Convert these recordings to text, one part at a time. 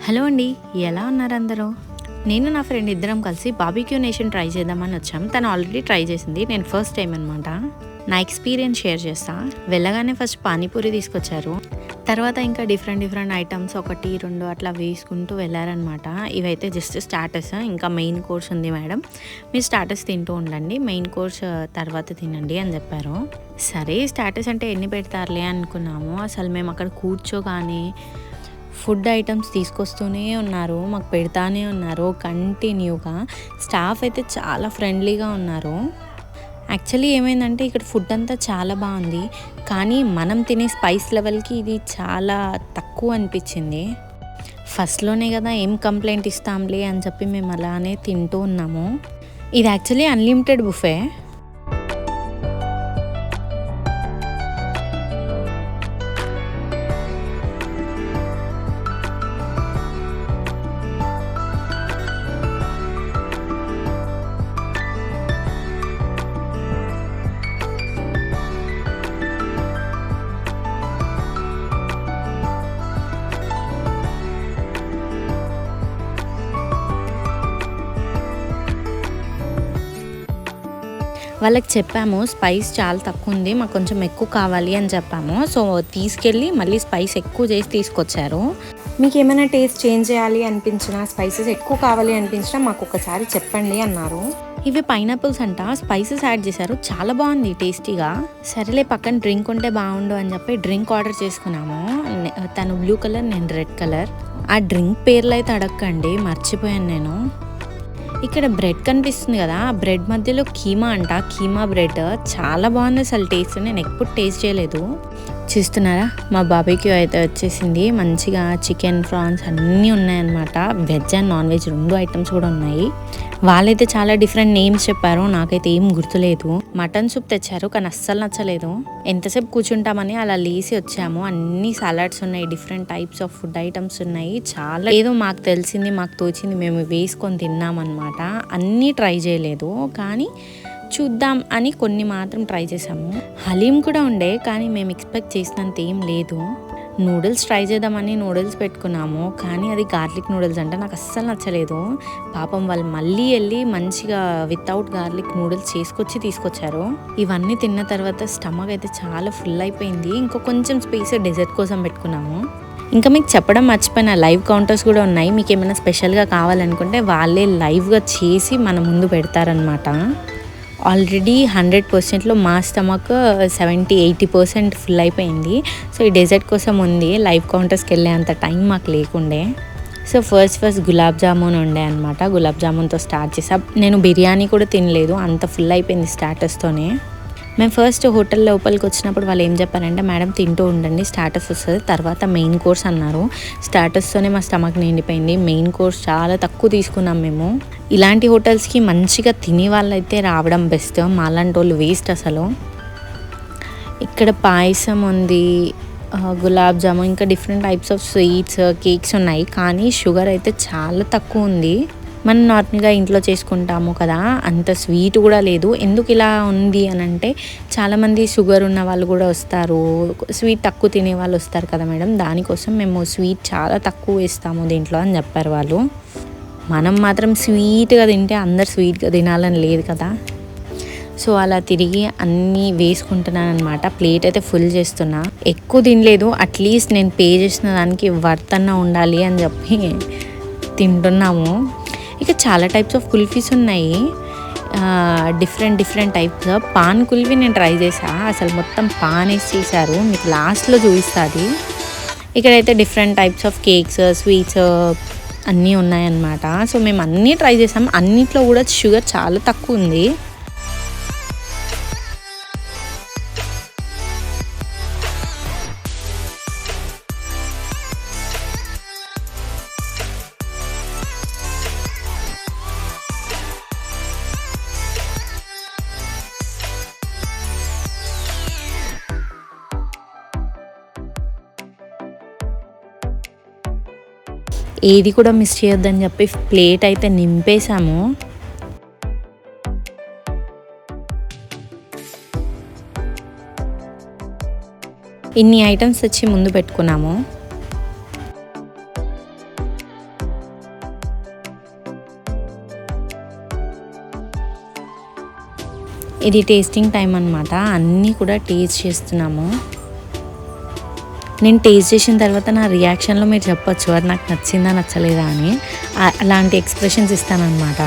Hello అండి, ఎలా ఉన్నారు అందరూ? నేను నా ఫ్రెండ్ ఇద్దరం కలిసి బార్బిక్యూ నేషన్ ట్రై చేద్దామని వచ్చాం. తను ఆల్రెడీ ట్రై చేసింది, నేను ఫస్ట్ టైం అనమాట. నా ఎక్స్పీరియన్స్ షేర్ చేస్తా. వెళ్ళగానే ఫస్ట్ పానీపూరి తీసుకొచ్చారు. తర్వాత ఇంకా డిఫరెంట్ ఐటమ్స్ 1, 2 అట్లా వేసుకుంటూ వెళ్ళారనమాట. ఇవైతే జస్ట్ స్టార్టర్స్, ఇంకా మెయిన్ కోర్స్ ఉంది మేడం, మీరు స్టార్టర్స్ తింటూ ఉండండి, మెయిన్ కోర్స్ తర్వాత తినండి అని చెప్పారు. సరే స్టార్టర్స్ అంటే ఎన్ని పెడతారులే అనుకున్నాము. అసలు మేము అక్కడ కూర్చోగానే ఫుడ్ ఐటమ్స్ తీసుకొస్తూనే ఉన్నారు, మాకు పెడతానే ఉన్నారు కంటిన్యూగా. స్టాఫ్ అయితే చాలా ఫ్రెండ్లీగా ఉన్నారు. యాక్చువల్లీ ఏమైందంటే ఇక్కడ ఫుడ్ అంతా చాలా బాగుంది, కానీ మనం తినే స్పైస్ లెవెల్కి ఇది చాలా తక్కువ అనిపించింది. ఫస్ట్లోనే కదా ఏం కంప్లైంట్ ఇస్తాంలే అని చెప్పి మేము అలానే తింటూ ఉన్నాము. ఇది యాక్చువల్లీ అన్లిమిటెడ్ బుఫే. వాళ్ళకి చెప్పాము స్పైస్ చాలా తక్కువ ఉంది, మాకు కొంచెం ఎక్కువ కావాలి అని చెప్పాము. సో తీసుకెళ్ళి మళ్ళీ స్పైస్ ఎక్కువ చేసి తీసుకొచ్చారు. మీకు ఏమైనా టేస్ట్ చేంజ్ చేయాలి అనిపించినా, స్పైసెస్ ఎక్కువ కావాలి అనిపించినా మాకు ఒకసారి చెప్పండి అన్నారు. ఇవి పైనాపిల్స్ అంట, స్పైసెస్ యాడ్ చేశారు, చాలా బాగుంది టేస్టీగా. సరేలే పక్కన డ్రింక్ ఉంటే బాగుండు అని చెప్పి డ్రింక్ ఆర్డర్ చేసుకున్నాము. తను బ్లూ కలర్, నేను రెడ్ కలర్. ఆ డ్రింక్ పేర్లు అయితే అడగండి, మర్చిపోయాను నేను. ఇక్కడ బ్రెడ్ కనిపిస్తుంది కదా, ఆ బ్రెడ్ మధ్యలో కీమా అంట, కీమా బ్రెడ్ చాలా బాగుంది అసలు టేస్ట్. నేను ఎప్పుడు టేస్ట్ చేయలేదు. చూస్తున్నారా, మా బార్బిక్యూ అయితే వచ్చేసింది. మంచిగా చికెన్, ప్రాన్స్ అన్నీ ఉన్నాయన్నమాట. Veg and non veg 2 items కూడా ఉన్నాయి. వాళ్ళైతే చాలా డిఫరెంట్ నేమ్స్ చెప్పారు, నాకైతే ఏం గుర్తులేదు. మటన్ సూప్ తెచ్చారు, కానీ అస్సలు నచ్చలేదు. ఎంతసేపు కూర్చుంటామని అలా లేసి వచ్చాము. అన్ని సలాడ్స్ ఉన్నాయి, different types of food items ఉన్నాయి. చాలా ఏదో మాకు తెలిసింది, మాకు తోచింది మేము వేసుకొని తిన్నామన్నమాట. అన్నీ ట్రై చేయలేదు, కానీ చూద్దాం అని కొన్ని మాత్రం ట్రై చేసాము. హలీం కూడా ఉండే, కానీ మేము ఎక్స్పెక్ట్ చేసినంత ఏం లేదు. నూడిల్స్ ట్రై చేద్దామని నూడిల్స్ పెట్టుకున్నాము, కానీ అది గార్లిక్ నూడిల్స్ అంటే నాకు అస్సలు నచ్చలేదు. పాపం వాళ్ళు మళ్ళీ వెళ్ళి మంచిగా వితౌట్ గార్లిక్ నూడిల్స్ చేసుకొచ్చి తీసుకొచ్చారు. ఇవన్నీ తిన్న తర్వాత స్టమక్ అయితే చాలా ఫుల్ అయిపోయింది. ఇంకా కొంచెం స్పేస్ డెజర్ట్ కోసం పెట్టుకున్నాము. ఇంకా మీకు చెప్పడం మర్చిపోయిన, లైవ్ కౌంటర్స్ కూడా ఉన్నాయి. మీకు ఏమైనా స్పెషల్గా కావాలనుకుంటే వాళ్ళే లైవ్గా చేసి మన ముందు పెడతారనమాట. ఆల్రెడీ 100%లో మా స్టమక్ 70-80% ఫుల్ అయిపోయింది. సో ఈ డెజర్ట్ కోసం ఉంది, లైవ్ కౌంటర్స్కి వెళ్ళే అంత టైం మాకు లేకుండే. సో ఫస్ట్ గులాబ్ జామున్ ఉండే అనమాట. గులాబ్ జామున్తో స్టార్ట్ చేసా. నేను బిర్యానీ కూడా తినలేదు, అంత ఫుల్ అయిపోయింది స్టార్టర్స్తోనే. మేము ఫస్ట్ హోటల్ లోపలికి వచ్చినప్పుడు వాళ్ళు ఏం చెప్పారంటే, మేడం తింటూ ఉండండి, స్టార్టర్స్ వస్తుంది, తర్వాత మెయిన్ కోర్స్ అన్నారు. స్టార్టర్స్తోనే మా స్టమక్ నిండిపోయింది. మెయిన్ కోర్స్ చాలా తక్కువ తీసుకున్నాం మేము. ఇలాంటి హోటల్స్కి మంచిగా తినే వాళ్ళైతే రావడం బెస్ట్, మాలాంటి వాళ్ళు వేస్ట్ అసలు. ఇక్కడ పాయసం ఉంది, గులాబ్ జామున్, ఇంకా different types of sweets, cakes ఉన్నాయి, కానీ షుగర్ అయితే చాలా తక్కువ ఉంది. మనం నార్మల్గా ఇంట్లో చేసుకుంటాము కదా, అంత స్వీట్ కూడా లేదు. ఎందుకు ఇలా ఉంది అని అంటే, చాలామంది షుగర్ ఉన్న వాళ్ళు కూడా వస్తారు, స్వీట్ తక్కువ తినే వాళ్ళు వస్తారు కదా మేడం, దానికోసం మేము స్వీట్ చాలా తక్కువ వేస్తాము దీంట్లో అని చెప్పారు వాళ్ళు. మనం మాత్రం స్వీట్గా తింటే అందరు స్వీట్గా తినాలని లేదు కదా. సో అలా తిరిగి అన్నీ వేసుకుంటున్నాను అనమాట. ప్లేట్ అయితే ఫుల్ చేస్తున్నా, ఎక్కువ తినలేదు. అట్లీస్ట్ నేను పే చేసిన దానికి వర్త్ అన్న ఉండాలి అని చెప్పి తింటున్నాము. ఇక చాలా టైప్స్ ఆఫ్ కుల్ఫీస్ ఉన్నాయి, డిఫరెంట్ టైప్స్. పాన్ కుల్ఫీ నేను ట్రై చేసా, అసలు మొత్తం పాన్ వేసి చేశారు, మీకు లాస్ట్లో చూపిస్తుంది. ఇక్కడైతే different types of cakes, sweets అన్నీ ఉన్నాయన్నమాట. సో మేము అన్నీ ట్రై చేసాం, అన్నిట్లో కూడా షుగర్ చాలా తక్కువ ఉంది. ఏది కూడా మిస్ చేయొద్దని చెప్పి ప్లేట్ అయితే నింపేశాము. ఇన్ని ఐటమ్స్ తెచ్చి ముందు పెట్టుకున్నాము. ఇది టేస్టింగ్ టైం అనమాట. అన్నీ కూడా టేస్ట్ చేస్తున్నాము. నేను టేస్ట్ చేసిన తర్వాత నా రియాక్షన్లో మీరు చెప్పొచ్చు అది నాకు నచ్చిందా నచ్చలేదా అని. అలాంటి ఎక్స్ప్రెషన్స్ ఇస్తానన్నమాట.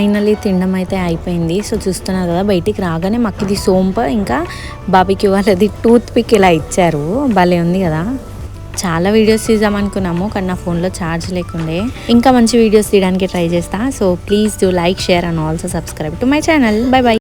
ఫైనల్లీ తినడం అయితే అయిపోయింది. సో చూస్తున్నారు కదా, బయటికి రాగానే మాకు ఇది సోంపు ఇంకా బాబీకి వాళ్ళది టూత్ పిక్ ఇలా ఇచ్చారు. భలే ఉంది కదా. చాలా వీడియోస్ తీద్దాం అనుకున్నాము కానీ నా ఫోన్లో ఛార్జ్ లేకుండే. ఇంకా మంచి వీడియోస్ తీయడానికి ట్రై చేస్తా. So please do like, share and also subscribe to my channel. By by.